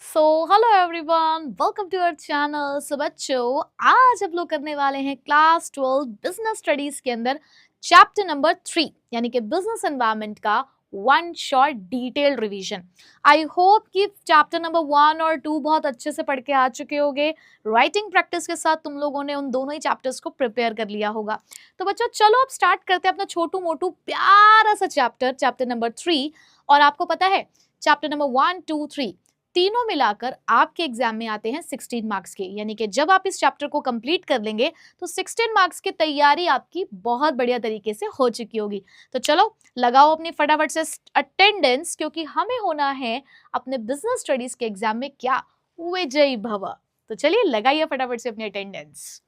So hello everyone, welcome to our channel. So बच्चों, आज हम लोग करने वाले हैं क्लास 12 बिजनेस स्टडीज के अंदर चैप्टर नंबर 3 यानी कि बिजनेस एनवायरनमेंट का one shot detailed revision. I hope कि चैप्टर नंबर 1 और 2 बहुत अच्छे से पढ़ के आ चुके होंगे। राइटिंग प्रैक्टिस के साथ तुम लोगों ने उन दोनों ही चैप्टर्स को प्रिपेयर कर लिया होगा। तो बच्चों चलो अब स्टार्ट करते हैं अपना छोटू मोटू प्यारा सा चैप्टर नंबर 3। और आपको पता है चैप्टर नंबर 1, 2, 3 तीनों मिलाकर आपके एग्जाम में आते हैं 16 मार्क्स के, यानी कि जब आप इस चैप्टर को कंप्लीट कर लेंगे तो 16 मार्क्स की तैयारी आपकी बहुत बढ़िया तरीके से हो चुकी होगी। तो चलो लगाओ अपनी फटाफट से अटेंडेंस, क्योंकि हमें होना है अपने बिजनेस स्टडीज के एग्जाम में क्या, विजयी भव। तो चलिए लगाइए फटाफट से अपनी अटेंडेंस।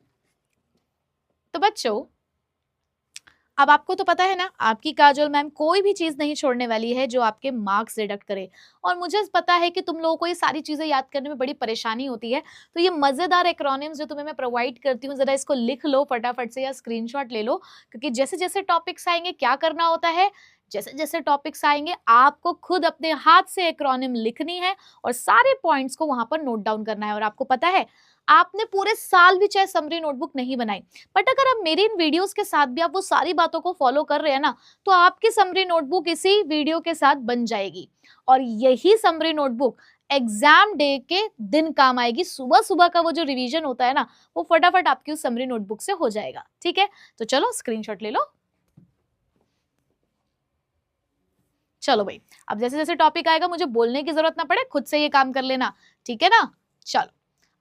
तो बच्चों अब आपको तो पता है ना, आपकी काजल मैम कोई भी चीज नहीं छोड़ने वाली है जो आपके मार्क्स डिडक्ट करे। और मुझे पता है कि तुम लोगों को ये सारी चीजें याद करने में बड़ी परेशानी होती है, तो ये मजेदार एक्रोनिम्स जो तुम्हें मैं प्रोवाइड करती हूँ, जरा इसको लिख लो फटाफट से या स्क्रीनशॉट ले लो, क्योंकि जैसे जैसे टॉपिक्स आएंगे क्या करना होता है, जैसे जैसे टॉपिक्स आएंगे आपको खुद अपने हाथ से एक्रोनिम लिखनी है और सारे पॉइंट्स को वहां पर नोट डाउन करना है। और आपको पता है आपने पूरे साल भी चाहे समरी नोटबुक नहीं बनाई, बट अगर आप मेरी इन वीडियोस के साथ भी आप वो सारी बातों को फॉलो कर रहे हैं ना, तो आपकी समरी नोटबुक इसी वीडियो के साथ बन जाएगी। और यही समरी नोटबुक एग्जाम डे के दिन काम आएगी। सुबह सुबह का वो जो रिवीजन होता है ना, वो फटाफट आपकी उस समरी नोटबुक से हो जाएगा। ठीक है, तो चलो स्क्रीनशॉट ले लो। चलो भाई, अब जैसे जैसे टॉपिक आएगा मुझे बोलने की जरूरत ना पड़े, खुद से ये काम कर लेना, ठीक है ना। चलो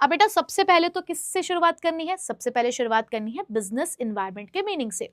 अब बेटा सबसे पहले तो किससे शुरुआत करनी है, सबसे पहले शुरुआत करनी है बिजनेस एनवायरनमेंट के मीनिंग से।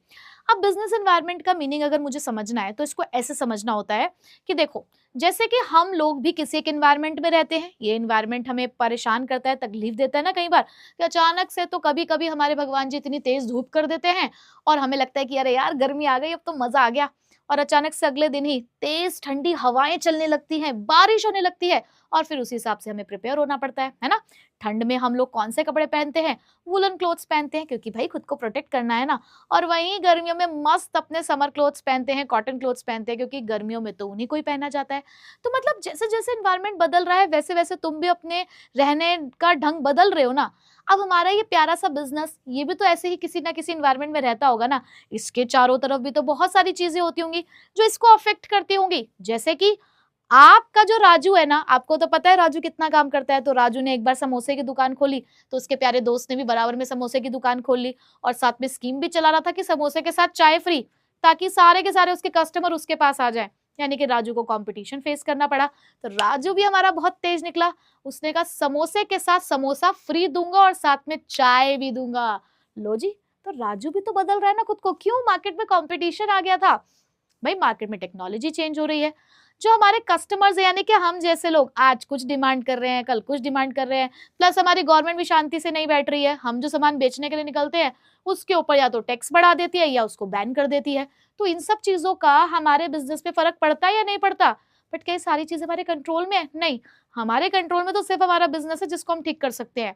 अब बिजनेस एनवायरनमेंट का मीनिंग अगर मुझे समझना है तो इसको ऐसे समझना होता है कि देखो, जैसे कि हम लोग भी किसी एक एनवायरनमेंट में रहते हैं, ये एनवायरनमेंट हमें परेशान करता है, तकलीफ देता है ना कई बार, कि अचानक से तो कभी कभी हमारे भगवान जी इतनी तेज धूप कर देते हैं और हमें लगता है कि अरे यार गर्मी आ गई, अब तो मजा आ गया। और अचानक से अगले दिन ही तेज ठंडी हवाएं चलने लगती हैं, बारिश होने लगती है, और फिर उसी हिसाब से हमें प्रिपेयर होना पड़ता है ना। ठंड में हम लोग कौन से कपड़े पहनते हैं, वुलन क्लोथ्स पहनते हैं, क्योंकि भाई खुद को प्रोटेक्ट करना है ना। और वहीं गर्मियों में मस्त अपने समर क्लोथ्स पहनते हैं, कॉटन क्लोथ्स पहनते हैं, क्योंकि गर्मियों में तो उन्हीं को ही पहना जाता है। तो मतलब जैसे जैसे एनवायरनमेंट बदल रहा है वैसे वैसे तुम भी अपने रहने का ढंग बदल रहे हो ना। अब हमारा ये प्यारा सा बिजनेस, ये भी तो ऐसे ही किसी ना किसी एनवायरनमेंट में रहता होगा ना। इसके चारों तरफ भी तो बहुत सारी चीजें होती होंगी जो इसको अफेक्ट करती होंगी। जैसे कि आपका जो राजू है ना, आपको तो पता है राजू कितना काम करता है। तो राजू ने एक बार समोसे की दुकान खोली, तो उसके प्यारे दोस्त ने भी बराबर में समोसे की दुकान खोल ली, और साथ में स्कीम भी चला रहा था कि समोसे के साथ चाय फ्री, ताकि सारे के सारे उसके कस्टमर उसके पास आ जाए। यानी कि राजू को कंपटीशन फेस करना पड़ा। तो राजू भी हमारा बहुत तेज निकला, उसने कहा समोसे के साथ समोसा फ्री दूंगा और साथ में चाय भी दूंगा। लो जी, तो राजू भी तो बदल रहा है ना खुद को। क्यों? मार्केट में कंपटीशन आ गया था। भाई मार्केट में टेक्नोलॉजी चेंज हो रही है, जो हमारे कस्टमर्स है यानी कि हम जैसे लोग आज कुछ डिमांड कर रहे हैं, कल कुछ डिमांड कर रहे हैं, प्लस हमारी गवर्नमेंट भी शांति से नहीं बैठ रही है। हम जो सामान बेचने के लिए निकलते हैं उसके ऊपर या तो टैक्स बढ़ा देती है या उसको बैन कर देती है। तो इन सब चीजों का हमारे बिजनेस पे फर्क पड़ता है या नहीं पड़ता? बट क्या सारी चीजें हमारे कंट्रोल में है? नहीं, हमारे कंट्रोल में तो सिर्फ हमारा बिजनेस है जिसको हम ठीक कर सकते हैं।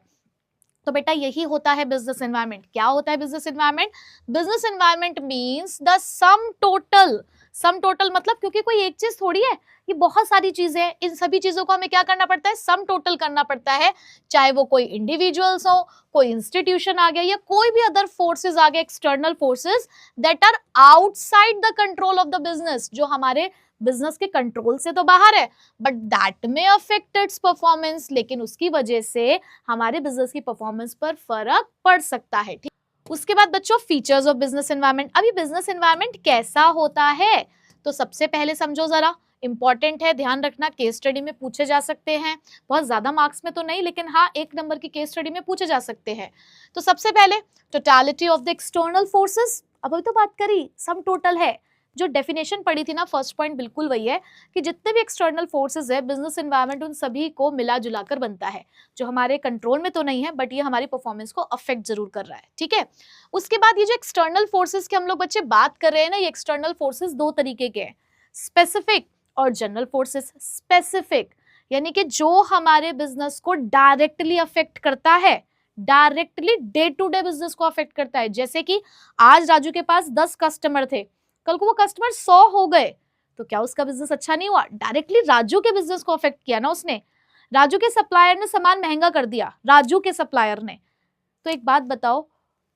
तो बेटा यही होता है बिजनेस एनवायरनमेंट। क्या होता है business environment? Business environment means the sum total. Sum total मतलब, क्योंकि कोई एक चीज थोड़ी है, ये बहुत सारी चीजें हैं। इन सभी चीजों को हमें क्या करना पड़ता है? सम टोटल करना पड़ता है। चाहे वो कोई इंडिविजुअल्स हो, कोई इंस्टीट्यूशन आ गया, या कोई भी अदर फोर्सेस आ गए, external forces that are outside the control of the business, जो हमारे बिजनेस के कंट्रोल से तो बाहर है, but that may affect its performance, लेकिन उसकी वजह से हमारे बिजनेस की परफॉर्मेंस पर फर्क पड़ सकता है। ठीक, उसके बाद बच्चों फीचर्स ऑफ बिजनेस एनवायरनमेंट। अभी बिजनेस एनवायरनमेंट कैसा होता है, तो सबसे पहले समझो जरा, इंपॉर्टेंट है, ध्यान रखना, केस स्टडी में पूछे जा सकते हैं। बहुत ज्यादा मार्क्स में तो नहीं, लेकिन हाँ 1 नंबर की केस स्टडी में पूछे जा सकते हैं। तो सबसे पहले totality of the external forces. अब अभी तो बात करी सम टोटल है, जो डेफिनेशन पड़ी थी ना, फर्स्ट पॉइंट बिल्कुल वही है कि जितने भी एक्सटर्नल फोर्सेस है, बिजनेस एनवायरनमेंट उन सभी को मिला जुला कर बनता है, जो हमारे कंट्रोल में तो नहीं है, बट ये हमारी परफॉर्मेंस को अफेक्ट जरूर कर रहा है। ठीक है, उसके बाद ये जो एक्सटर्नल फोर्सेस की हम लोग बच्चे बात कर रहे हैं ना, ये एक्सटर्नल फोर्सेस 2 तरीके के हैं, स्पेसिफिक और जनरल फोर्सेस। स्पेसिफिक यानी कि जो हमारे बिजनेस को डायरेक्टली अफेक्ट करता है, directly day to day business को अफेक्ट करता है। जैसे कि आज राजू के पास 10 कस्टमर थे, कल को वो कस्टमर 100 हो गए, तो क्या उसका बिजनेस अच्छा नहीं हुआ? डायरेक्टली राजू के बिजनेस को अफेक्ट किया ना उसने। राजू के सप्लायर ने सामान महंगा कर दिया, राजू के सप्लायर ने। तो एक बात बताओ,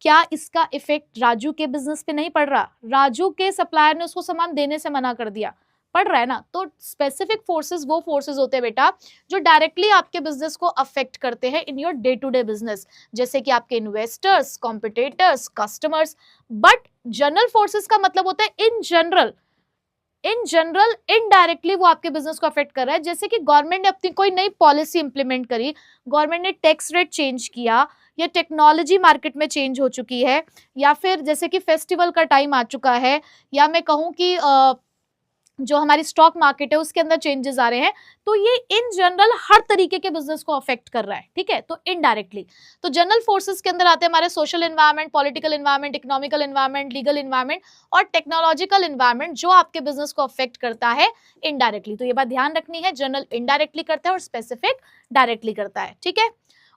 क्या इसका इफेक्ट राजू के बिजनेस पे नहीं पड़ रहा? राजू के सप्लायर ने उसको सामान देने से मना कर दिया, पड़ रहा है ना। तो स्पेसिफिक फोर्सेस वो फोर्सेस होते हैं बेटा जो डायरेक्टली आपके बिजनेस को अफेक्ट करते हैं in your day to day business, जैसे कि आपके investors, competitors, customers. But general forces का मतलब होता है इन जनरल इनडायरेक्टली वो आपके बिजनेस को अफेक्ट कर रहा है। जैसे कि गवर्नमेंट ने अपनी कोई नई पॉलिसी इंप्लीमेंट करी, गवर्नमेंट ने टैक्स रेट चेंज किया, या टेक्नोलॉजी मार्केट में चेंज हो चुकी है, या फिर जैसे कि फेस्टिवल का टाइम आ चुका है, या मैं कहूं कि जो हमारी स्टॉक मार्केट है उसके अंदर चेंजेस आ रहे हैं, तो ये इन जनरल हर तरीके के बिजनेस को अफेक्ट कर रहा है, ठीक है। तो इनडायरेक्टली तो जनरल फोर्सेस के अंदर आते हैं हमारे social environment, political environment, economical environment, legal environment और टेक्नोलॉजिकल एनवायरनमेंट, जो आपके बिजनेस को अफेक्ट करता है इनडायरेक्टली। तो ये बात ध्यान रखनी है, जनरल इनडायरेक्टली करता है और स्पेसिफिक डायरेक्टली करता है, ठीक है।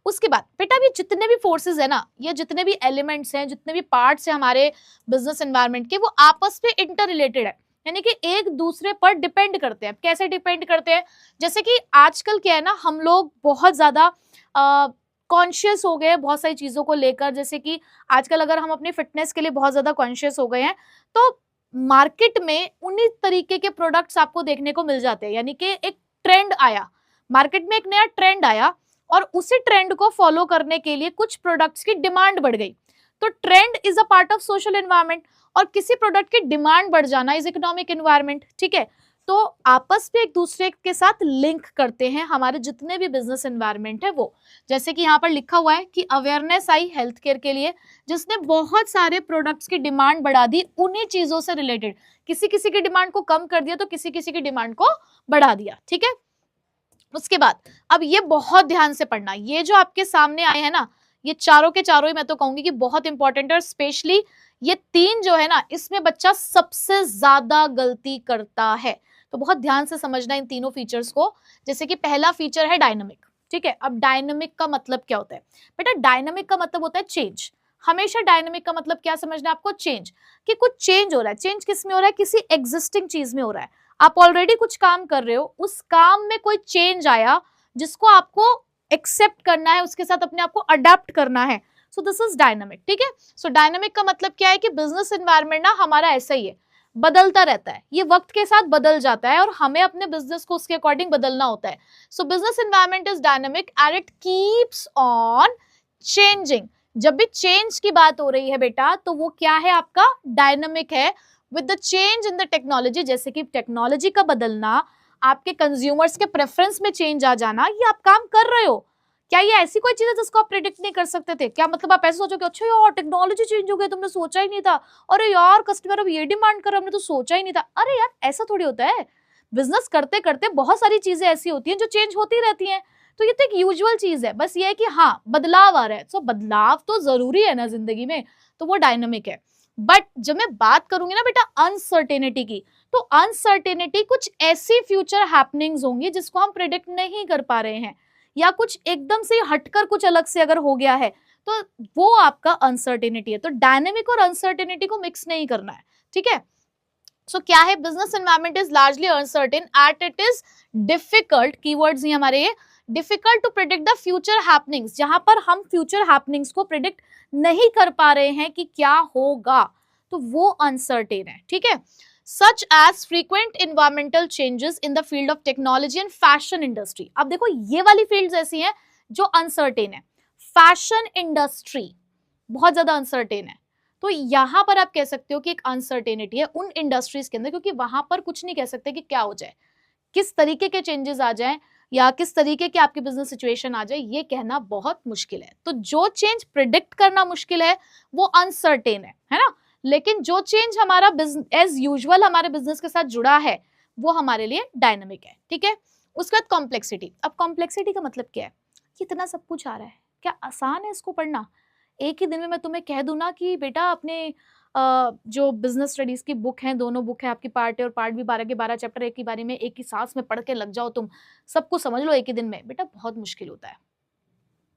उसके बाद बेटा ये जितने भी फोर्सेस है ना, ये जितने भी एलिमेंट्स हैं, जितने भी पार्ट्स हैं हमारे बिजनेस एनवायरनमेंट के, वो आपस में इंटर रिलेटेड है, यानी कि एक दूसरे पर डिपेंड करते हैं। कैसे डिपेंड करते हैं? जैसे कि आजकल क्या है ना, हम लोग बहुत ज्यादा कॉन्शियस हो गए बहुत सारी चीजों को लेकर। जैसे कि आजकल अगर हम अपनी फिटनेस के लिए बहुत ज्यादा कॉन्शियस हो गए हैं, तो मार्केट में उन्हीं तरीके के प्रोडक्ट्स आपको देखने को मिल जाते हैं। यानी कि एक ट्रेंड आया मार्केट में, एक नया ट्रेंड आया और उसी ट्रेंड को फॉलो करने के लिए कुछ प्रोडक्ट्स की डिमांड बढ़ गई। तो trend is a part of social environment, और किसी प्रोडक्ट की डिमांड बढ़ जाना इज इकोनॉमिक एनवायरनमेंट, ठीक है। तो आपस में एक दूसरे के साथ लिंक करते हैं हमारे जितने भी बिजनेस एनवायरनमेंट है वो। जैसे कि यहाँ पर लिखा हुआ है कि अवेयरनेस आई हेल्थ केयर के लिए, जिसने बहुत सारे प्रोडक्ट्स की डिमांड बढ़ा दी उन्हीं चीजों से रिलेटेड। किसी किसी की डिमांड को कम कर दिया तो किसी किसी की डिमांड को बढ़ा दिया, ठीक है। उसके बाद अब ये बहुत ध्यान से पढ़ना, ये जो आपके सामने आए हैं ना, ये चारों के चारों ही मैं तो कहूंगी कि बहुत इंपॉर्टेंट है। और स्पेशली ये तीन जो है ना, इसमें बच्चा सबसे ज्यादा गलती करता है, तो बहुत ध्यान से समझना इन तीनों फीचर्स को। जैसे कि पहला फीचर है डायनामिक, ठीक है। अब डायनामिक का मतलब क्या होता है बेटा? डायनामिक का मतलब होता है चेंज। हमेशा डायनामिक का मतलब क्या समझना है आपको? चेंज, कि कुछ चेंज हो रहा है। चेंज किस में हो रहा है? किसी एग्जिस्टिंग चीज में हो रहा है। आप ऑलरेडी कुछ काम कर रहे हो, उस काम में कोई चेंज आया जिसको आपको एक्सेप्ट करना है, उसके साथ अपने आप को अडेप्ट करना है। सो दिस इज डायनामिक, ठीक है। सो डायनामिक का मतलब क्या है कि बिजनेस एनवायरनमेंट ना हमारा ऐसा ही है, बदलता रहता है, ये वक्त के साथ बदल जाता है और हमें अपने बिजनेस को उसके अकॉर्डिंग बदलना होता है। सो business environment is dynamic and it keeps on changing. जब भी चेंज की बात हो रही है बेटा, तो वो क्या है? आपका डायनामिक है। With the change in the technology, जैसे कि टेक्नोलॉजी का बदलना, आपके कंज्यूमर्स के प्रेफरेंस में चेंज आ जाना, ये आप काम कर रहे हो। क्या ये ऐसी कोई चीज है जिसको आप प्रेडिक्ट नहीं कर सकते थे? क्या मतलब आप ऐसे सोचोगे अच्छा यार टेक्नोलॉजी चेंज हो गई, तुमने सोचा ही नहीं था, अरे यार कस्टमर अब ये डिमांड कर रहा, हमने तो सोचा ही नहीं था। अरे यार ऐसा थोड़ी होता है, बिजनेस करते करते बहुत सारी चीजें ऐसी होती हैं जो चेंज होती रहती हैं। तो ये तो एक यूजुअल चीज है, बस ये है कि हाँ बदलाव आ रहा है। सो बदलाव तो जरूरी है ना जिंदगी में, तो वो डायनामिक है। बट जब मैं बात करूंगी ना बेटा अनसर्टेनिटी की, तो अनसर्टेनिटी कुछ ऐसी फ्यूचर हैपनिंग्स होंगी जिसको हम प्रिडिक्ट नहीं कर पा रहे हैं, या कुछ एकदम से हटकर कुछ अलग से अगर हो गया है तो वो आपका अनसर्टेनिटी है। तो डायनेमिक और अनसर्टेनिटी को मिक्स नहीं करना है, ठीक है। सो क्या है? Business environment is largely uncertain at it is difficult, keywords ही हमारे ये, difficult to predict the future happenings, जहां पर हम फ्यूचर हैपनिंग्स को प्रिडिक्ट नहीं कर पा रहे हैं कि क्या होगा, तो वो अनसर्टेन है, ठीक है। Such as frequent environmental changes in the field of technology and fashion industry. अब देखो ये वाली फील्ड्स ऐसी हैं जो अनसर्टेन है। फैशन इंडस्ट्री बहुत ज्यादा अनसर्टेन है, तो यहां पर आप कह सकते हो कि एक अनसर्टेनिटी है उन इंडस्ट्रीज के अंदर, क्योंकि वहां पर कुछ नहीं कह सकते कि क्या हो जाए, किस तरीके के चेंजेस आ जाएं, या किस तरीके की आपकी बिजनेस सिचुएशन आ जाए, ये कहना बहुत मुश्किल है। तो जो चेंज प्रिडिक्ट करना मुश्किल है वो अनसर्टेन है ना। लेकिन जो चेंज हमारा एज यूजुअल हमारे बिजनेस के साथ जुड़ा है वो हमारे लिए डायनामिक है, ठीक है। उसके बाद कॉम्प्लेक्सिटी। अब कॉम्प्लेक्सिटी का मतलब क्या है? कितना सब कुछ आ रहा है, क्या आसान है इसको पढ़ना? एक ही दिन में मैं तुम्हें कह दूं ना कि बेटा अपने जो बिजनेस स्टडीज की बुक है, दोनों बुक है आपकी, पार्ट ए और पार्ट बी, 12 के 12 चैप्टर एक ही बारी में एक ही सांस में पढ़ के लग जाओ तुम, सबको समझ लो एक ही दिन में, बेटा बहुत मुश्किल होता है।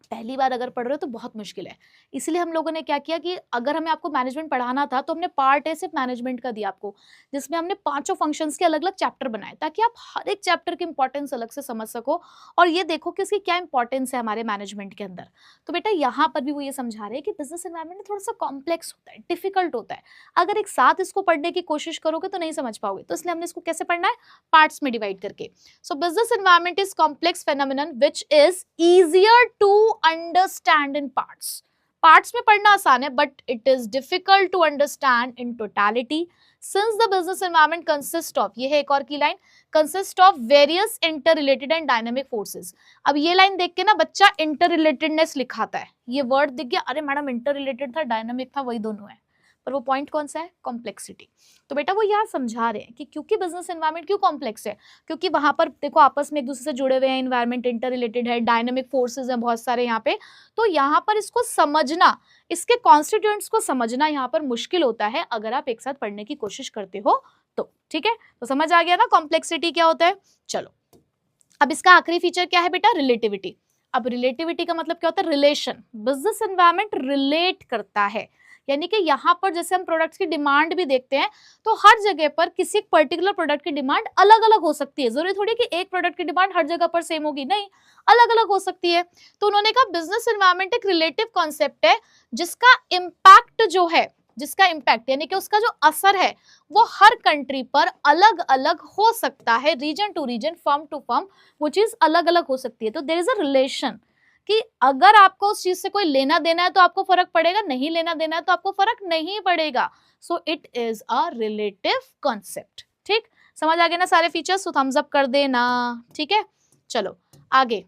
पहली बार अगर पढ़ रहे हो तो बहुत मुश्किल है। इसलिए हम लोगों ने क्या किया कि अगर हमें आपको मैनेजमेंट पढ़ाना था तो हमने पार्ट ए सिर्फ मैनेजमेंट का दिया आपको, जिसमें हमने पांचों फंक्शंस के अलग अलग चैप्टर बनाए ताकि आप हर एक चैप्टर की इंपॉर्टेंस अलग से समझ सको और ये देखो कि इसकी क्या इंपॉर्टेंस है हमारे मैनेजमेंट के अंदर। तो बेटा यहाँ पर भी वो ये समझा रहे हैं कि बिजनेस एनवायरमेंट थोड़ा सा कॉम्प्लेक्स होता है, डिफिकल्ट होता है। अगर एक साथ इसको पढ़ने की कोशिश करोगे तो नहीं समझ पाओगे, तो इसलिए हमने इसको कैसे पढ़ना है, पार्ट्स में डिवाइड करके। So business environment is complex phenomenon which is easier to understand in parts. Parts में पढ़ना आसान है, but it is difficult to understand in totality. Since the business environment consists of, ये है एक और की line, consists of various interrelated and dynamic forces. अब ये लाइन देख के ना बच्चा interrelatedness लिखाता है, ये वर्ड दिख गया, अरे मैडम इंटररिलेटेड था, डायनामिक था, वही दोनों है, पर वो पॉइंट कौन सा है, कॉम्प्लेक्सिटी। तो बेटा वो यहाँ समझा रहे हैं कि क्योंकि बिजनेस एनवायरनमेंट क्यों कॉम्प्लेक्स है, क्योंकि वहां पर देखो आपस में एक दूसरे से जुड़े हुए हैं, एनवायरनमेंट इंटर रिलेटेड है, डायनामिक फोर्सेस हैं बहुत सारे यहाँ पे। तो यहाँ पर इसको समझना, इसके कॉन्स्टिट्यूएंट्स को समझना यहाँ पर मुश्किल होता है अगर आप एक साथ पढ़ने की कोशिश करते हो तो। ठीक है, तो समझ आ गया ना कॉम्प्लेक्सिटी क्या होता है। चलो अब इसका आखिरी फीचर क्या है बेटा, रिलेटिविटी। अब रिलेटिविटी का मतलब क्या होता है, रिलेशन। बिजनेस एनवायरनमेंट रिलेट करता है, यानी कि यहाँ पर जैसे हम प्रोडक्ट्स की डिमांड भी देखते हैं तो हर जगह पर किसी एक पर्टिकुलर प्रोडक्ट की डिमांड अलग अलग हो सकती है। जरूरी थोड़ी कि एक प्रोडक्ट की डिमांड हर जगह पर सेम होगी, नहीं, अलग अलग हो सकती है। तो उन्होंने कहा बिजनेस एनवायरनमेंट एक रिलेटिव कॉन्सेप्ट है जिसका इम्पैक्ट जो है, जिसका इम्पैक्ट यानी कि उसका जो असर है वो हर कंट्री पर अलग अलग हो सकता है, region to region, firm to firm, वो चीज अलग अलग हो सकती है। तो देयर इज अ रिलेशन कि अगर आपको उस चीज से कोई लेना देना है तो आपको फर्क पड़ेगा, नहीं लेना देना है तो आपको फर्क नहीं पड़ेगा। So it is a relative concept. ठीक, समझ आ गए ना सारे फीचर्स, तो थम्स अप कर देना। ठीक है, चलो आगे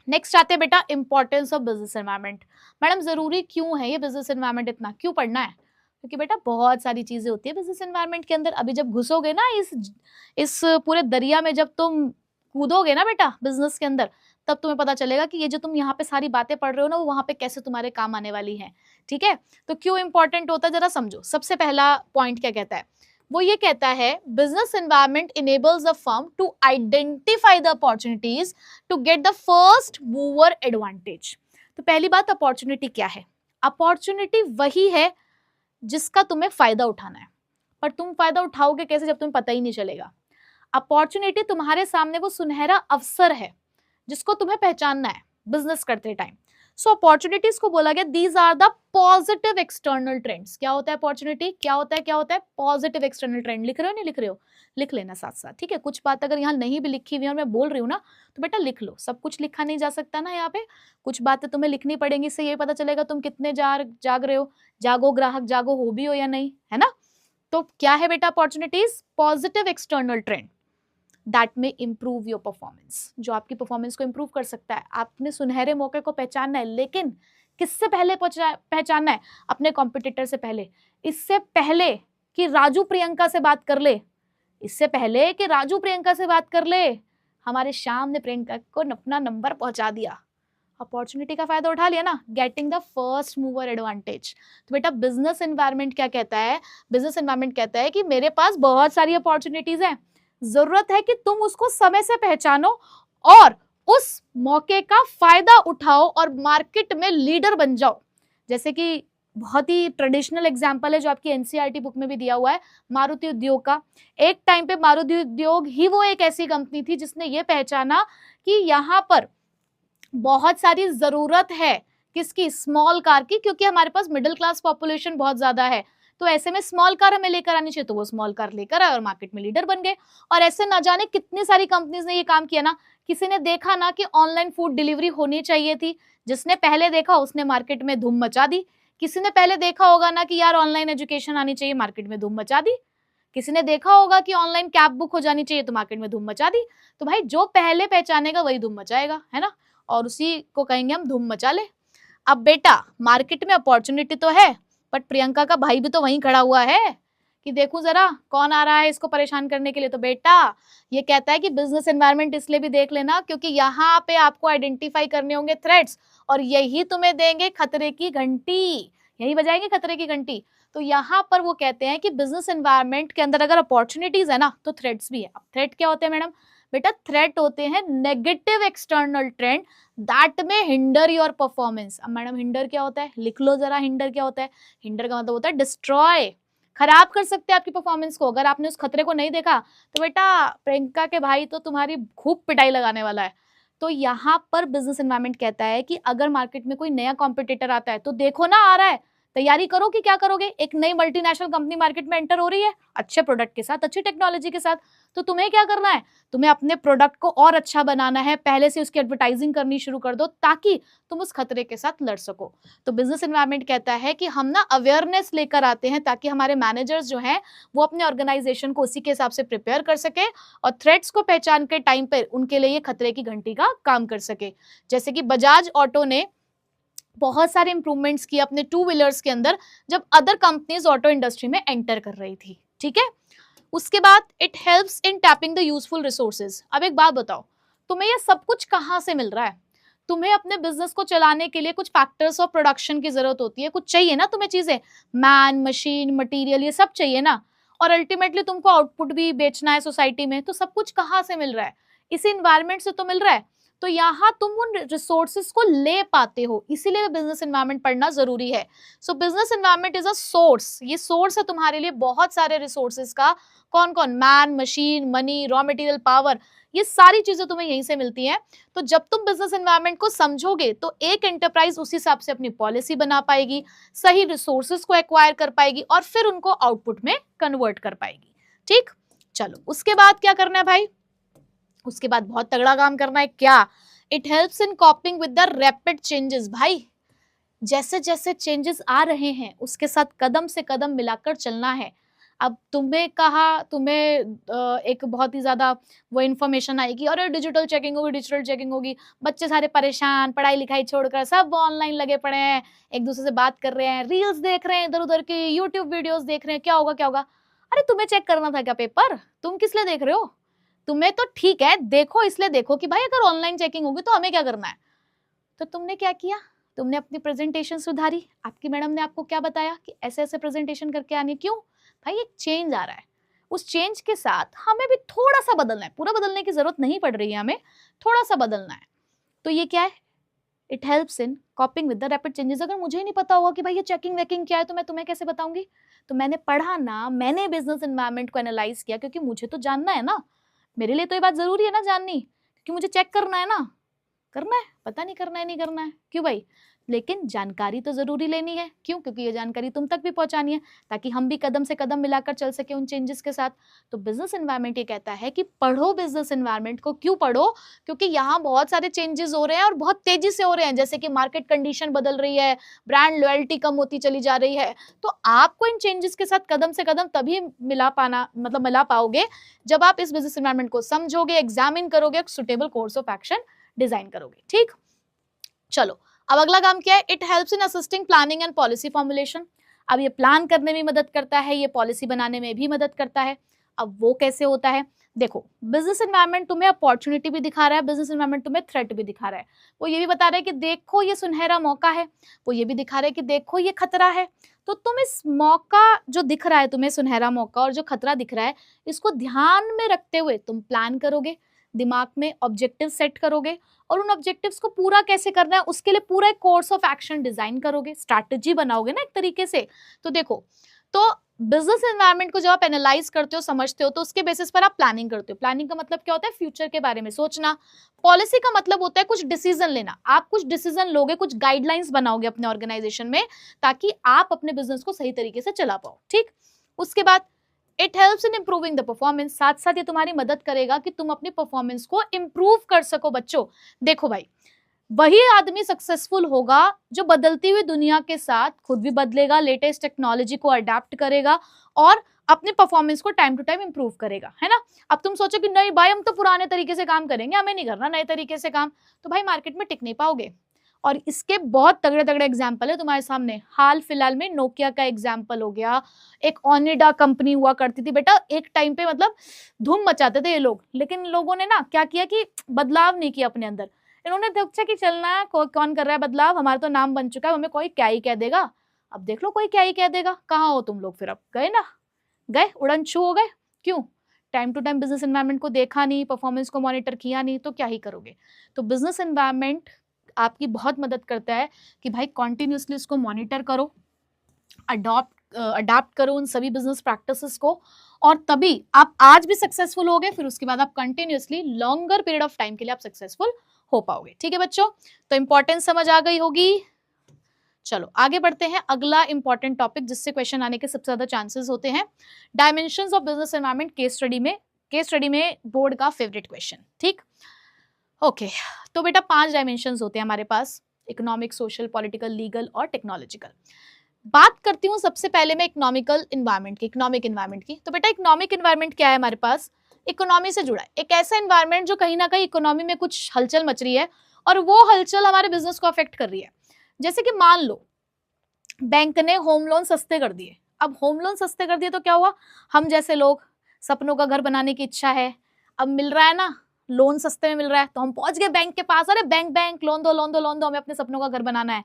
नेक्स्ट आते हैं बेटा, importance of business environment. Madam जरूरी क्यों है ये बिजनेस एनवायरनमेंट, इतना क्यों पढ़ना है? क्योंकि बेटा बहुत सारी चीजें होती है बिजनेस एनवायरनमेंट के अंदर। अभी जब घुसोगे ना इस पूरे दरिया में, जब तुम कूदोगे ना बेटा बिजनेस के अंदर, तब तुम्हें पता चलेगा कि ये जो तुम यहाँ पे सारी बातें पढ़ रहे हो ना, वो वहां पे कैसे तुम्हारे काम आने वाली हैं। ठीक है, तो क्यों इंपॉर्टेंट होता है जरा समझो। सबसे पहला पॉइंट क्या कहता है, वो ये कहता है business environment enables a firm to identify the opportunities to get the first mover advantage. तो पहली बात, अपॉर्चुनिटी क्या है? अपॉर्चुनिटी वही है जिसका तुम्हें फायदा उठाना है, पर तुम फायदा उठाओगे कैसे जब तुम्हें पता ही नहीं चलेगा। अपॉर्चुनिटी तुम्हारे सामने वो सुनहरा अवसर है जिसको तुम्हें पहचानना है बिजनेस करते टाइम। सो अपॉर्चुनिटीज को बोला गया these are the positive external trends. क्या होता है अपॉर्चुनिटी, क्या होता है, क्या होता है पॉजिटिव एक्सटर्नल ट्रेंड। लिख रहे हो नहीं लिख रहे हो, लिख लेना साथ साथ। ठीक है, कुछ बात अगर यहाँ नहीं भी लिखी हुई है और मैं बोल रही हूँ ना, तो बेटा लिख लो, सब कुछ लिखा नहीं जा सकता ना यहाँ पे, कुछ बातें तुम्हें लिखनी पड़ेंगी, इससे ये पता चलेगा तुम कितने जाग रहे हो, जागो ग्राहक जागो हो भी हो या नहीं, है ना। तो क्या है बेटा opportunities, positive external trend that में इम्प्रूव योर परफॉर्मेंस, जो आपकी परफॉर्मेंस को इम्प्रूव कर सकता है। आपने सुनहरे मौके को पहचानना है, लेकिन किससे पहले पहचानना है, अपने कॉम्पिटिटर से पहले। इससे पहले कि राजू प्रियंका से बात कर ले, इससे पहले कि राजू प्रियंका से बात कर ले, हमारे श्याम ने प्रियंका को अपना नंबर पहुंचा दिया, अपॉर्चुनिटी का फायदा उठा लिया ना, getting the first mover advantage. तो बेटा बिजनेस एनवायरनमेंट क्या कहता है, बिजनेस एनवायरनमेंट कहता है कि मेरे पास बहुत सारी अपॉर्चुनिटीज हैं, जरूरत है कि तुम उसको समय से पहचानो और उस मौके का फायदा उठाओ और मार्केट में लीडर बन जाओ। जैसे कि बहुत ही ट्रेडिशनल एग्जांपल है जो आपकी एनसीईआरटी बुक में भी दिया हुआ है, मारुति उद्योग का। एक टाइम पे मारुति उद्योग ही वो एक ऐसी कंपनी थी जिसने ये पहचाना कि यहाँ पर बहुत सारी जरूरत है किसकी, स्मॉल कार की, क्योंकि हमारे पास मिडिल क्लास पॉपुलेशन बहुत ज्यादा है। तो ऐसे में स्मॉल कार हमें लेकर आनी चाहिए, तो वो स्मॉल कार लेकर आए और मार्केट में लीडर बन गए। और ऐसे ना जाने कितनी सारी कंपनीज ने ये काम किया ना। किसी ने देखा ना कि ऑनलाइन फूड डिलीवरी होनी चाहिए थी, जिसने पहले देखा उसने मार्केट में धूम मचा दी। किसी ने पहले देखा होगा ना कि यार ऑनलाइन एजुकेशन आनी चाहिए, मार्केट में धूम मचा दी। किसी ने देखा होगा कि ऑनलाइन कैब बुक हो जानी चाहिए, तो मार्केट में धूम मचा दी। तो भाई जो पहले पहचानेगा वही धूम मचाएगा, है ना, और उसी को कहेंगे हम धूम मचा ले। अब बेटा मार्केट में अपॉर्चुनिटी तो है, बट प्रियंका का भाई भी तो वहीं खड़ा हुआ है कि देखूं जरा कौन आ रहा है इसको परेशान करने के लिए। तो बेटा ये कहता है कि बिजनेस एनवायरनमेंट इसलिए भी देख लेना क्योंकि यहाँ पे आपको आइडेंटिफाई करने होंगे थ्रेट्स, और यही तुम्हें देंगे खतरे की घंटी, यही बजाएंगे खतरे की घंटी। तो यहाँ पर वो कहते हैं कि बिजनेस एनवायरनमेंट के अंदर अगर अपॉर्चुनिटीज है ना, तो थ्रेट्स भी है। अब थ्रेट क्या होते हैं मैडम, बेटा थ्रेट होते हैं नेगेटिव एक्सटर्नल ट्रेंड दैट में हिंडर योर परफॉर्मेंस। अब मैडम हिंडर क्या होता है, लिख लो जरा, हिंडर क्या होता है। हिंडर का मतलब होता है डिस्ट्रॉय, खराब कर सकते हैं आपकी परफॉर्मेंस को। अगर आपने उस खतरे को नहीं देखा तो बेटा प्रियंका के भाई तो तुम्हारी खूब पिटाई लगाने वाला है। तो यहाँ पर बिजनेस एनवायरनमेंट कहता है कि अगर मार्केट में कोई नया कॉम्पिटिटर आता है तो देखो ना आ रहा है, तैयारी करो कि क्या करोगे। एक नई मल्टीनेशनल कंपनी मार्केट में एंटर हो रही है अच्छे प्रोडक्ट के साथ, अच्छी टेक्नोलॉजी के साथ, तो तुम्हें क्या करना है, तुम्हें अपने प्रोडक्ट को और अच्छा बनाना है, पहले से उसकी एडवर्टाइजिंग करनी शुरू कर दो ताकि तुम उस खतरे के साथ लड़ सको। तो बिजनेस एनवायरनमेंट कहता है कि हम ना अवेयरनेस लेकर आते हैं ताकि हमारे मैनेजर्स जो हैं वो अपने ऑर्गेनाइजेशन को उसी के हिसाब से प्रिपेयर कर सके और थ्रेट्स को पहचान के टाइम पर उनके लिए ये खतरे की घंटी का काम कर सके। जैसे कि बजाज ऑटो ने बहुत सारे इंप्रूवमेंट्स किए अपने टू व्हीलर्स के अंदर जब अदर कंपनीज ऑटो इंडस्ट्री में एंटर कर रही थी, ठीक है। उसके बाद it helps in tapping the useful resources. अब एक बात बताओ, तुम्हें ये सब कुछ कहाँ से मिल रहा है? तुम्हें अपने बिजनेस को चलाने के लिए कुछ फैक्टर्स ऑफ प्रोडक्शन की जरूरत होती है, कुछ चाहिए ना तुम्हें चीजें, मैन, मशीन, मटेरियल, ये सब चाहिए ना। और अल्टीमेटली तुमको आउटपुट भी बेचना है सोसाइटी में, तो सब कुछ कहाँ से मिल रहा है? इसी इन्वायरमेंट से तो मिल रहा है। तो यहाँ तुम उन रिसोर्सेज को ले पाते हो, इसीलिए बिजनेस एनवायरनमेंट पढ़ना जरूरी है। सो business environment is a source, ये सोर्स है तुम्हारे लिए बहुत सारे रिसोर्सेज का। कौन कौन? Man, machine, money, raw material, power, ये सारी चीजें तुम्हें यहीं से मिलती हैं। तो जब तुम बिजनेस एनवायरनमेंट को समझोगे तो एक एंटरप्राइज उस हिसाब से अपनी पॉलिसी बना पाएगी, सही रिसोर्सेज को एक्वायर कर पाएगी और फिर उनको आउटपुट में कन्वर्ट कर पाएगी। ठीक, चलो उसके बाद क्या करना है भाई? उसके बाद बहुत तगड़ा काम करना है। क्या? It helps in कॉपिंग with the rapid changes. भाई जैसे जैसे चेंजेस आ रहे हैं उसके साथ कदम से कदम मिलाकर चलना है। अब तुम्हें कहा, तुम्हें एक बहुत ही ज्यादा वो इन्फॉर्मेशन आएगी और डिजिटल चेकिंग होगी, डिजिटल चेकिंग होगी, बच्चे सारे परेशान, पढ़ाई लिखाई छोड़कर सब ऑनलाइन लगे पड़े हैं, एक दूसरे से बात कर रहे हैं, रील्स देख रहे हैं, इधर उधर की यूट्यूब वीडियोस देख रहे हैं, क्या होगा क्या होगा। अरे तुम्हें चेक करना था क्या पेपर? तुम किस लिए देख रहे हो? तुम्हें तो ठीक है देखो, इसलिए देखो कि भाई अगर ऑनलाइन चेकिंग होगी तो हमें क्या करना है। तो तुमने क्या किया? तुमने अपनी प्रेजेंटेशन सुधारी। आपकी मैडम ने आपको क्या बताया कि ऐसे ऐसे प्रेजेंटेशन करके आनी। क्यों भाई? एक चेंज आ रहा है, उस चेंज के साथ हमें भी थोड़ा सा बदलना है, पूरा बदलने की जरूरत नहीं पड़ रही है, हमें थोड़ा सा बदलना है। तो ये क्या है? It helps in कॉपिंग with the rapid changes. अगर मुझे ही नहीं पता होगा कि भाई ये चेकिंग वेकिंग क्या है तो मैं तुम्हें कैसे बताऊंगी? तो मैंने पढ़ा ना, मैंने बिजनेस एनवायरनमेंट को एनालाइज किया क्योंकि मुझे तो जानना है ना, मेरे लिए तो ये बात जरूरी है ना जाननी, क्योंकि मुझे चेक करना है ना। करना है, पता नहीं करना है नहीं करना है, क्यों भाई? लेकिन जानकारी तो जरूरी लेनी है। क्यों? क्योंकि ये जानकारी तुम तक भी पहुंचानी है ताकि हम भी कदम से कदम मिलाकर चल सके उन चेंजेस के साथ। तो बिजनेस एनवायरनमेंट ये कहता है कि पढ़ो बिजनेस एनवायरनमेंट को। क्यों पढ़ो? क्योंकि यहाँ बहुत सारे चेंजेस हो रहे हैं और बहुत तेजी से हो रहे हैं, जैसे कि मार्केट कंडीशन बदल रही है, ब्रांड लॉयल्टी कम होती चली जा रही है। तो आपको इन चेंजेस के साथ कदम से कदम तभी मिला पाओगे जब आप इस बिजनेस एनवायरनमेंट को समझोगे, एग्जामिन करोगे, suitable course of action design करोगे। ठीक, चलो अब अगला काम क्या है? It helps in assisting planning and policy formulation. अब ये प्लान करने में मदद करता है, ये पॉलिसी बनाने में भी मदद करता है। अब वो कैसे होता है? देखो, बिजनेस एनवायरनमेंट तुम्हें अपॉर्चुनिटी भी दिखा रहा है, बिजनेस एनवायरनमेंट तुम्हें थ्रेट भी दिखा रहा है। वो ये भी बता रहा है कि देखो ये सुनहरा मौका है, वो ये भी दिखा रहा है कि देखो ये खतरा है। तो तुम इस मौका जो दिख रहा है तुम्हें, सुनहरा मौका, और जो खतरा दिख रहा है, इसको ध्यान में रखते हुए तुम प्लान करोगे, दिमाग में ऑब्जेक्टिव सेट करोगे और उन ऑब्जेक्टिव्स को पूरा कैसे करना है उसके लिए पूरा एक कोर्स ऑफ एक्शन डिजाइन करोगे, स्ट्रैटेजी बनाओगे ना एक तरीके से। तो देखो, तो बिजनेस एनवायरनमेंट को जब आप एनालाइज करते हो, समझते हो, तो उसके बेसिस पर आप प्लानिंग करते हो। प्लानिंग का मतलब क्या होता है? फ्यूचर के बारे में सोचना। पॉलिसी का मतलब होता है कुछ डिसीजन लेना। आप कुछ डिसीजन लोगे, कुछ गाइडलाइंस बनाओगे अपने ऑर्गेनाइजेशन में ताकि आप अपने बिजनेस को सही तरीके से चला पाओ। ठीक, उसके बाद it helps in improving the performance. साथ साथ ये तुम्हारी मदद करेगा कि तुम अपनी परफॉर्मेंस को इम्प्रूव कर सको। बच्चों देखो भाई, वही आदमी सक्सेसफुल होगा जो बदलती हुई दुनिया के साथ खुद भी बदलेगा, लेटेस्ट टेक्नोलॉजी को अडेप्ट करेगा और अपने परफॉर्मेंस को टाइम टू टाइम इंप्रूव करेगा, है ना। अब तुम सोचो कि नहीं भाई हम तो पुराने तरीके से काम करेंगे, हमें नहीं करना नए तरीके से काम, तो भाई मार्केट में टिक नहीं पाओगे। और इसके बहुत तगड़े तगड़े एग्जाम्पल है तुम्हारे सामने। हाल फिलहाल में नोकिया का एग्जाम्पल हो गया, एक ओनिडा कंपनी हुआ करती थी बेटा, एक टाइम पे मतलब धूम मचाते थे ये लोग, लेकिन लोगों ने ना क्या किया कि बदलाव नहीं किया अपने अंदर। इन्होंने सोचा कि चलना कौन कर रहा है बदलाव, हमारा तो नाम बन चुका है, हमें कोई क्या ही कह देगा। अब देख लो कोई क्या ही कह देगा, कहाँ हो तुम लोग फिर? अब गए ना, गए, उड़न छू हो गए। क्यों? Time to time business environment को देखा नहीं, परफॉर्मेंस को मॉनिटर किया नहीं, तो क्या ही करोगे। तो बिजनेस एनवायरनमेंट आपकी बहुत मदद करता है कि भाई कॉन्टिन्यूसली उसको मॉनिटर करो, अडॉप्ट करो उन सभी बिजनेस प्रैक्टिसेस को, और तभी आप आज भी सक्सेसफुल होगे, फिर उसके बाद आप continuously longer period of time के लिए आप सक्सेसफुल हो पाओगे। ठीक है बच्चों, तो इंपॉर्टेंस समझ आ गई होगी। चलो आगे बढ़ते हैं, अगला इंपॉर्टेंट टॉपिक जिससे क्वेश्चन आने के सबसे ज्यादा चांसेस होते हैं, dimensions of business environment. Case study में बोर्ड का फेवरेट क्वेश्चन। ठीक, ओके। तो बेटा 5 डायमेंशंस होते हैं हमारे पास, इकोनॉमिक, सोशल, पॉलिटिकल, लीगल और टेक्नोलॉजिकल। बात करती हूँ सबसे पहले मैं इकोनॉमिक इन्वायरमेंट की। तो बेटा इकोनॉमिक इन्वायरमेंट क्या है हमारे पास, इकोनॉमी से जुड़ा है, एक ऐसा इन्वायरमेंट जो कहीं ना कहीं इकोनॉमी में कुछ हलचल मच रही है और वो हलचल हमारे बिजनेस को अफेक्ट कर रही है। जैसे कि मान लो बैंक ने होम लोन सस्ते कर दिए। अब होम लोन सस्ते कर दिए तो क्या हुआ, हम जैसे लोग सपनों का घर बनाने की इच्छा है, अब मिल रहा है ना लोन सस्ते में मिल रहा है, तो हम पहुंच गए बैंक के पास, अरे बैंक लोन दो, हमें अपने सपनों का घर बनाना है।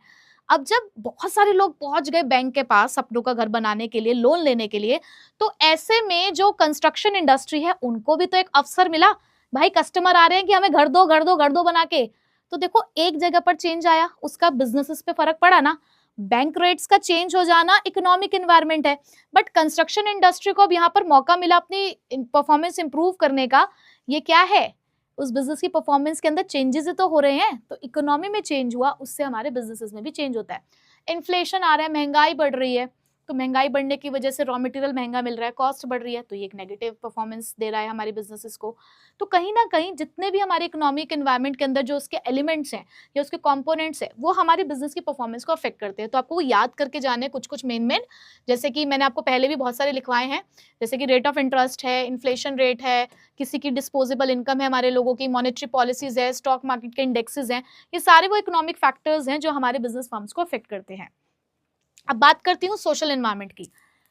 अब जब बहुत सारे लोग पहुंच गए बैंक के पास सपनों का घर बनाने के लिए, लोन लेने के लिए, तो ऐसे में जो कंस्ट्रक्शन इंडस्ट्री है उनको भी तो एक अवसर मिला, भाई कस्टमर आ रहे हैं कि हमें घर दो बना के। तो देखो एक जगह पर चेंज आया, उसका बिजनेसेस पे फर्क पड़ा ना। बैंक रेट्स का चेंज हो जाना इकोनॉमिक एनवायरनमेंट है, बट कंस्ट्रक्शन इंडस्ट्री को अब यहाँ पर मौका मिला अपनी परफॉर्मेंस इंप्रूव करने का। ये क्या है, उस बिजनेस की परफॉर्मेंस के अंदर चेंजेस तो हो रहे हैं, तो इकोनॉमी में चेंज हुआ, उससे हमारे बिजनेसेस में भी चेंज होता है। इन्फ्लेशन आ रहा है, महंगाई बढ़ रही है, तो महंगाई बढ़ने की वजह से रॉ मटेरियल महंगा मिल रहा है, कॉस्ट बढ़ रही है, तो ये एक नेगेटिव परफॉर्मेंस दे रहा है हमारे बिजनेसेस को। तो कहीं ना कहीं जितने भी हमारे इकोनॉमिक एनवायरनमेंट के अंदर जो उसके एलिमेंट्स हैं या उसके कंपोनेंट्स हैं, वो हमारे बिजनेस की परफॉर्मेंस को अफेक्ट करते हैं। तो आपको वो याद करके जाने कुछ मेन, जैसे कि मैंने आपको पहले भी बहुत सारे लिखवाए हैं, जैसे कि रेट ऑफ इंटरेस्ट है, इन्फ्लेशन रेट है, किसी की डिस्पोजेबल इनकम है हमारे लोगों की, मॉनेटरी पॉलिसीज है, स्टॉक मार्केट के इंडेक्सेस हैं, ये सारे वो इकोनॉमिक फैक्टर्स हैं जो हमारे बिजनेस फर्म्स को अफेक्ट करते हैं। अब बात करती हूँ सोशल एनवायरनमेंट की।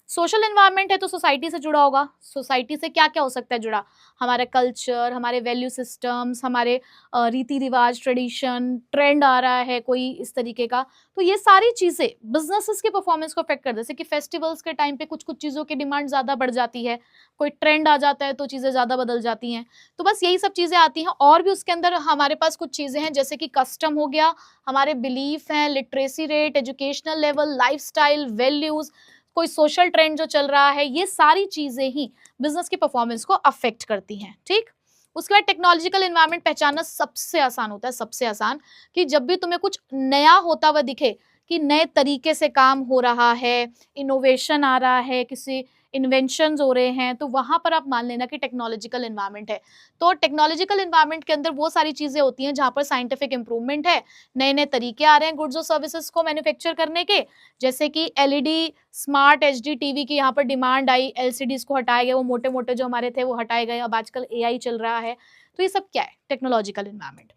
सोशल एनवायरनमेंट है तो सोसाइटी से जुड़ा होगा। सोसाइटी से क्या क्या हो सकता है जुड़ा, हमारे कल्चर, हमारे वैल्यू सिस्टम्स, हमारे रीति रिवाज, ट्रेडिशन, ट्रेंड आ रहा है कोई इस तरीके का, तो ये सारी चीजें बिजनेसेस के परफॉर्मेंस को अफेक्ट कर, जैसे कि फेस्टिवल्स के टाइम पे कुछ चीजों की डिमांड ज्यादा बढ़ जाती है, कोई ट्रेंड आ जाता है तो चीजें ज्यादा बदल जाती हैं। तो बस यही सब चीजें आती हैं, और भी उसके अंदर हमारे पास कुछ चीजें हैं जैसे कि कस्टम हो गया, हमारे बिलीफ हैं, literacy rate, educational level, lifestyle, values, कोई सोशल ट्रेंड जो चल रहा है, ये सारी चीजें ही बिजनेस की परफॉर्मेंस को अफेक्ट करती हैं। ठीक, उसके बाद टेक्नोलॉजिकल एनवायरनमेंट पहचानना सबसे आसान होता है, सबसे आसान, कि जब भी तुम्हें कुछ नया होता हुआ दिखे, कि नए तरीके से काम हो रहा है, इनोवेशन आ रहा है, किसी इन्वेंशंस हो रहे हैं, तो वहां पर आप मान लेना कि टेक्नोलॉजिकल एनवायरनमेंट है। तो टेक्नोलॉजिकल एनवायरनमेंट के अंदर वो सारी चीजें होती हैं जहां पर साइंटिफिक इंप्रूवमेंट है, नए नए तरीके आ रहे हैं गुड्स और सर्विसेज को मैन्युफैक्चर करने के, जैसे कि एलईडी, स्मार्ट एचडी टीवी की यहाँ पर डिमांड आई, एलसीडीज को हटाए गए, वो मोटे मोटे जो हमारे थे वो हटाए गए, अब आजकल एआई चल रहा है। तो ये सब क्या है, टेक्नोलॉजिकल एनवायरनमेंट।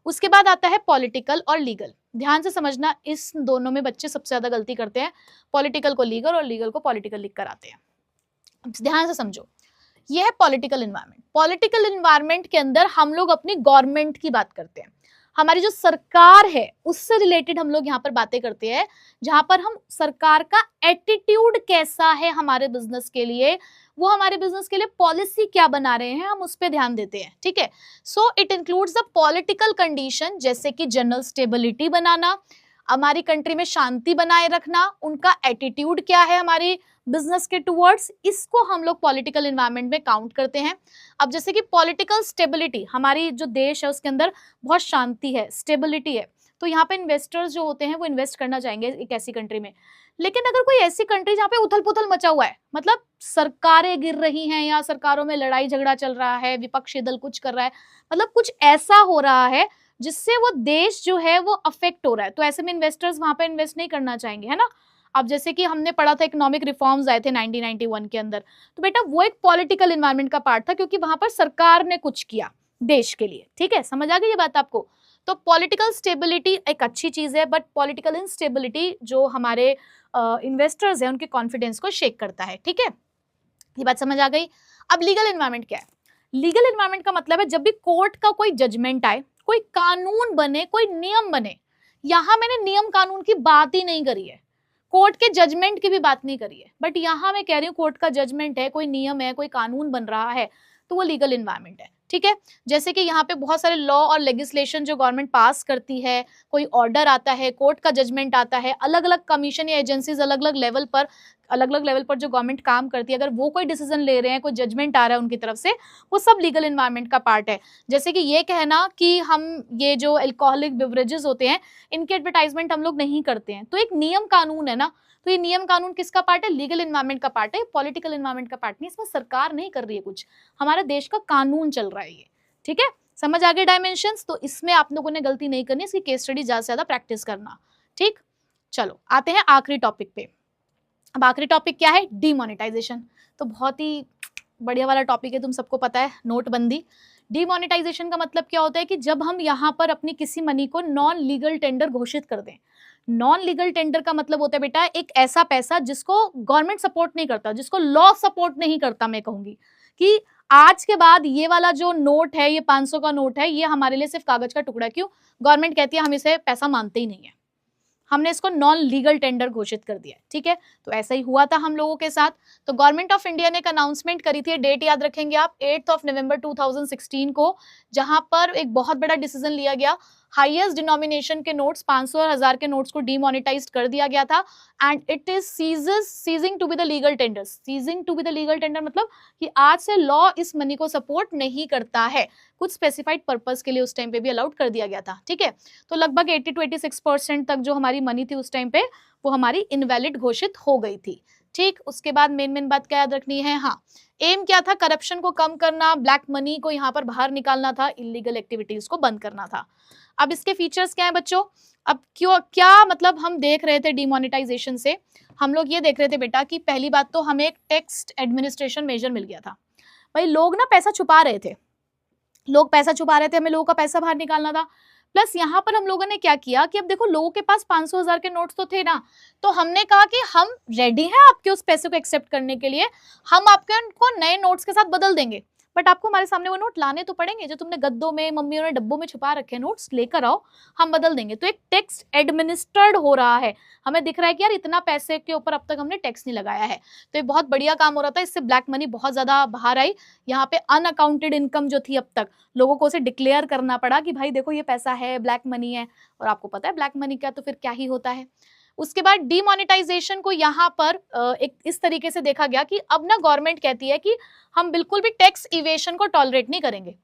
उसके बाद आता है पॉलिटिकल और लीगल। ध्यान से समझना, इस दोनों में बच्चे सबसे ज्यादा गलती करते हैं, पॉलिटिकल को लीगल और लीगल को पॉलिटिकल लिख कर आते हैं। ध्यान से समझो, यह है पॉलिटिकल एनवायरनमेंट। पॉलिटिकल एनवायरनमेंट के अंदर हम लोग अपनी गवर्नमेंट की बात करते हैं, हमारी जो सरकार है उससे रिलेटेड हम लोग यहाँ पर बातें करते हैं, जहां पर हम सरकार का एटीट्यूड कैसा है हमारे बिजनेस के लिए, वो हमारे बिजनेस के लिए पॉलिसी क्या बना रहे हैं, हम उस पर ध्यान देते हैं। ठीक है, so it includes the political condition, जैसे कि जनरल स्टेबिलिटी बनाना, हमारी कंट्री में शांति बनाए रखना, उनका एटीट्यूड क्या है हमारी बिजनेस के टुवर्ड्स, इसको हम लोग पॉलिटिकल एनवायरनमेंट में काउंट करते हैं। अब जैसे कि पॉलिटिकल स्टेबिलिटी, हमारी जो देश है उसके अंदर बहुत शांति है, स्टेबिलिटी है, तो यहाँ पे इन्वेस्टर्स जो होते हैं वो इन्वेस्ट करना चाहेंगे एक ऐसी कंट्री में। लेकिन अगर कोई ऐसी कंट्री जहाँ पे उथल पुथल मचा हुआ है, मतलब सरकारें गिर रही हैं या सरकारों में लड़ाई झगड़ा चल रहा है, विपक्षी दल कुछ कर रहा है, मतलब कुछ ऐसा हो रहा है जिससे वो देश जो है वो अफेक्ट हो रहा है, तो ऐसे में इन्वेस्टर्स वहां पे इन्वेस्ट नहीं करना चाहेंगे, है ना। अब जैसे कि हमने पढ़ा था इकोनॉमिक रिफॉर्म्स आए थे 1991 के अंदर, तो बेटा वो एक पॉलिटिकल एनवायरनमेंट का पार्ट था, क्योंकि वहां पर सरकार ने कुछ किया देश के लिए। ठीक है, समझ आ गई ये बात आपको। तो पॉलिटिकल स्टेबिलिटी एक अच्छी चीज है, बट पॉलिटिकल इंस्टेबिलिटी जो हमारे इन्वेस्टर्स हैं उनके कॉन्फिडेंस को शेक करता है। ठीक है, ये बात समझ आ गई। अब लीगल एनवायरनमेंट क्या है, लीगल एनवायरनमेंट का मतलब है जब भी कोर्ट का कोई जजमेंट आए, कोई कानून बने, कोई नियम बने, यहां मैंने नियम कानून की बात ही नहीं करी है, कोर्ट के जजमेंट की भी बात नहीं करी है, बट यहां मैं कह रही हूं कोर्ट का जजमेंट है, कोई नियम है, कोई कानून बन रहा है, तो वो लीगल इन्वायरमेंट है। ठीक है, जैसे कि यहाँ पे बहुत सारे लॉ और लेजिस्लेशन जो गवर्नमेंट पास करती है, कोई ऑर्डर आता है, कोर्ट का जजमेंट आता है, अलग अलग कमीशन या एजेंसीज अलग अलग लेवल पर जो गवर्नमेंट काम करती है, अगर वो कोई डिसीजन ले रहे हैं, कोई जजमेंट आ रहा है उनकी तरफ से, वो सब लीगल इन्वायरमेंट का पार्ट है। जैसे कि ये कहना कि हम ये जो अल्कोहलिक बिवरेजेस होते हैं इनके एडवर्टाइजमेंट हम लोग नहीं करते हैं, तो एक नियम कानून है ना, तो ये नियम कानून किसका पार्ट है? लीगल इन्वायरमेंट का पार्ट है, पॉलिटिकल इन्वायरमेंट का पार्ट नहीं। इसमें सरकार नहीं कर रही है कुछ, हमारे देश का कानून चल रहा है ये। ठीक है, समझ आ गए डायमेंशंस? तो इसमें आप लोगों ने गलती नहीं करनी, इसकी केस स्टडी ज्यादा से ज्यादा प्रैक्टिस करना। ठीक, चलो आते हैं आखिरी टॉपिक पे। अब आखिरी टॉपिक क्या है? डीमोनेटाइजेशन। तो बहुत ही बढ़िया वाला टॉपिक है, तुम सबको पता है, नोटबंदी। डीमोनेटाइजेशन का मतलब क्या होता है कि जब हम यहाँ पर अपनी किसी मनी को नॉन लीगल टेंडर घोषित कर दें। नॉन लीगल टेंडर का मतलब होता है बेटा एक ऐसा पैसा जिसको गवर्नमेंट सपोर्ट नहीं करता, जिसको लॉ सपोर्ट नहीं करता। मैं कहूंगी कि आज के बाद ये वाला जो नोट है, ये 500 का नोट है, ये हमारे लिए सिर्फ कागज का टुकड़ा है। क्यों? गवर्नमेंट कहती है हम इसे पैसा मानते ही नहीं है, हमने इसको नॉन लीगल टेंडर घोषित कर दिया है। ठीक है, तो ऐसा ही हुआ था हम लोगों के साथ। तो गवर्नमेंट ऑफ इंडिया ने एक अनाउंसमेंट करी थी, डेट याद रखेंगे आप, 8 नवंबर 2016 को, जहां पर एक बहुत बड़ा डिसीजन लिया गया। हाईएस्ट डिनोमिनेशन के नोट्स 500 और 1000 के नोट्स को डीमोनेटाइज कर दिया गया था, and it is ceasing to be the legal tender. Ceasing to be the legal tender मतलब कि आज से लॉ इस मनी को सपोर्ट नहीं करता है, कुछ स्पेसिफाइड पर्पस के लिए उस टाइम पे भी अलाउड कर दिया गया था। ठीक है, तो लगभग 80 to 86% तक जो हमारी मनी थी उस टाइम पे वो हमारी इनवैलिड घोषित हो गई थी। ठीक, उसके बाद मेन बात क्या याद रखनी है? हाँ, एम क्या था? करप्शन को कम करना, ब्लैक मनी को यहाँ पर बाहर निकालना था, इलीगल एक्टिविटीज को बंद करना था। अब इसके फीचर्स क्या है बच्चों? अब क्यों क्या मतलब हम देख रहे थे डीमोनेटाइजेशन से? हम लोग ये देख रहे थे बेटा कि पहली बात तो हमें एक टैक्स एडमिनिस्ट्रेशन मेजर मिल गया था। भाई लोग ना पैसा छुपा रहे थे, हमें लोगों का पैसा बाहर निकालना था। प्लस यहाँ पर हम लोगों ने क्या किया कि अब देखो लोगों के पास 500,000 के नोट्स तो थे ना, तो हमने कहा कि हम रेडी हैं आपके उस पैसे को एक्सेप्ट करने के लिए, हम आपके उनको नए नोट्स के साथ बदल देंगे, बट आपको हमारे सामने वो नोट लाने तो पड़ेंगे, जो तुमने गद्दों में, मम्मियों ने डब्बों में छुपा रखे हैं नोट्स लेकर आओ, हम बदल देंगे। तो एक टैक्स एडमिनिस्ट्रेड हो रहा है, हमें दिख रहा है कि यार इतना पैसे के ऊपर अब तक हमने टैक्स नहीं लगाया है, तो ये बहुत बढ़िया काम हो रहा था। इससे ब्लैक मनी बहुत ज्यादा बाहर आई, यहाँ पे अनअकाउंटेड इनकम जो थी अब तक लोगों को उसे डिक्लेयर करना पड़ा कि भाई देखो ये पैसा है, ब्लैक मनी है, और आपको पता है ब्लैक मनी का तो फिर क्या ही होता है। उसके बाद डीमोनेटाइजेशन को यहाँ पर एक इस तरीके से देखा गया कि अब ना गवर्नमेंट कहती है कि हम बिल्कुल भी टैक्स इवेशन को टॉलरेट नहीं करेंगे।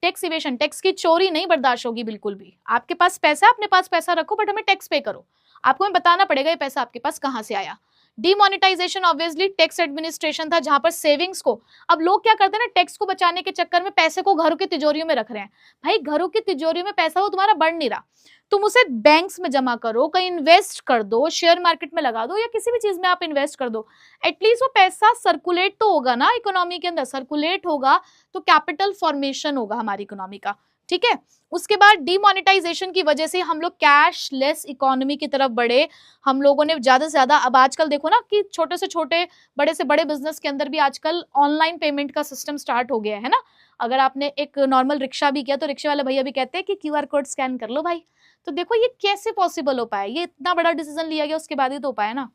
टैक्स इवेशन, टैक्स की चोरी नहीं बर्दाश्त होगी बिल्कुल भी। आपके पास पैसा, अपने पास पैसा रखो, बट हमें टैक्स पे करो, आपको हमें बताना पड़ेगा ये पैसा आपके पास कहां से आया। डीमोनेटाइजेशन ऑब्वियसली टैक्स एडमिनिस्ट्रेशन था, जहां पर सेविंग्स को, अब लोग क्या करते हैं ना, टैक्स को बचाने के चक्कर में पैसे को घरों की तिजोरियों में रख रहे हैं। भाई घरों की तिजोरियों में पैसा वो तुम्हारा बढ़ नहीं रहा, तुम उसे बैंक्स में जमा करो, कहीं इन्वेस्ट कर दो, शेयर मार्केट में लगा दो, या किसी भी चीज में आप इन्वेस्ट कर दो, एटलीस्ट वो पैसा सर्कुलेट तो होगा ना इकोनॉमी के अंदर, सर्कुलेट होगा तो कैपिटल फॉर्मेशन होगा हमारी इकोनॉमी का। ठीक है, उसके बाद डीमोनेटाइजेशन की वजह से हम लोग कैशलेस इकोनॉमी की तरफ बढ़े। हम लोगों ने ज्यादा से ज्यादा, अब आजकल देखो ना कि छोटे से छोटे, बड़े से बड़े बिजनेस के अंदर भी आजकल ऑनलाइन पेमेंट का सिस्टम स्टार्ट हो गया है ना। अगर आपने एक नॉर्मल रिक्शा भी किया तो रिक्शा वाले भैया भी कहते हैं कि क्यूआर कोड स्कैन कर लो भाई। तो देखो ये कैसे पॉसिबल हो पाया, ये इतना बड़ा डिसीजन लिया गया उसके बाद ही तो हो पाया ना।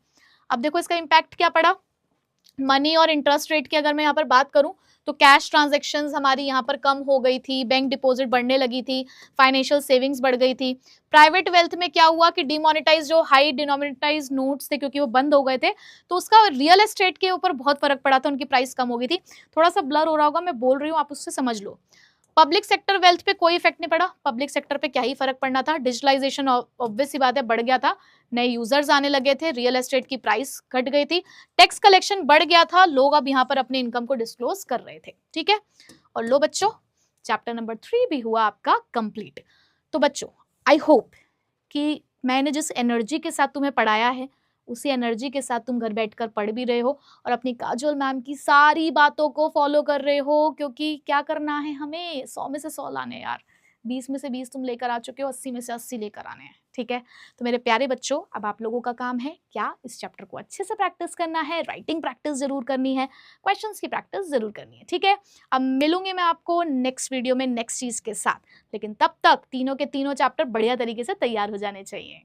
अब देखो इसका इम्पैक्ट क्या पड़ा, मनी और इंटरेस्ट रेट की अगर मैं यहाँ पर बात करूं तो कैश ट्रांजैक्शंस हमारी यहाँ पर कम हो गई थी, बैंक डिपॉजिट बढ़ने लगी थी, फाइनेंशियल सेविंग्स बढ़ गई थी। प्राइवेट वेल्थ में क्या हुआ कि डिमोनेटाइज जो हाई डिनोमिनेटाइज नोट्स थे क्योंकि वो बंद हो गए थे, तो उसका रियल एस्टेट के ऊपर बहुत फर्क पड़ा था, उनकी प्राइस कम हो गई थी। थोड़ा सा ब्लर हो रहा होगा, मैं बोल रही हूँ, आप उससे समझ लो। पब्लिक सेक्टर वेल्थ पे कोई इफेक्ट नहीं पड़ा, पब्लिक सेक्टर पे क्या ही फर्क पड़ना था, डिजिटलाइजेशन ऑब्वियस सी बात है बढ़ गया था, नए यूजर्स आने लगे थे, रियल एस्टेट की प्राइस घट गई थी, टैक्स कलेक्शन बढ़ गया था, लोग अब यहाँ पर अपने इनकम को डिस्क्लोज कर रहे थे। ठीक है, और लो बच्चों चैप्टर नंबर 3 भी हुआ आपका कंप्लीट। तो बच्चों आई होप कि मैंने जिस एनर्जी के साथ तुम्हें पढ़ाया है उसी एनर्जी के साथ तुम घर बैठकर पढ़ भी रहे हो और अपनी काजोल मैम की सारी बातों को फॉलो कर रहे हो, क्योंकि क्या करना है हमें, 100 में से 100 लाने यार, 20 में से 20 तुम लेकर आ चुके हो, 80 में से 80 लेकर आने हैं। ठीक है, तो मेरे प्यारे बच्चों अब आप लोगों का काम है क्या, इस चैप्टर को अच्छे से प्रैक्टिस करना है, राइटिंग प्रैक्टिस जरूर करनी है, क्वेश्चंस की प्रैक्टिस जरूर करनी है। ठीक है, अब मिलूंगी मैं आपको नेक्स्ट वीडियो में नेक्स्ट चीज के साथ, लेकिन तब तक तीनों के तीनों चैप्टर बढ़िया तरीके से तैयार हो जाने चाहिए।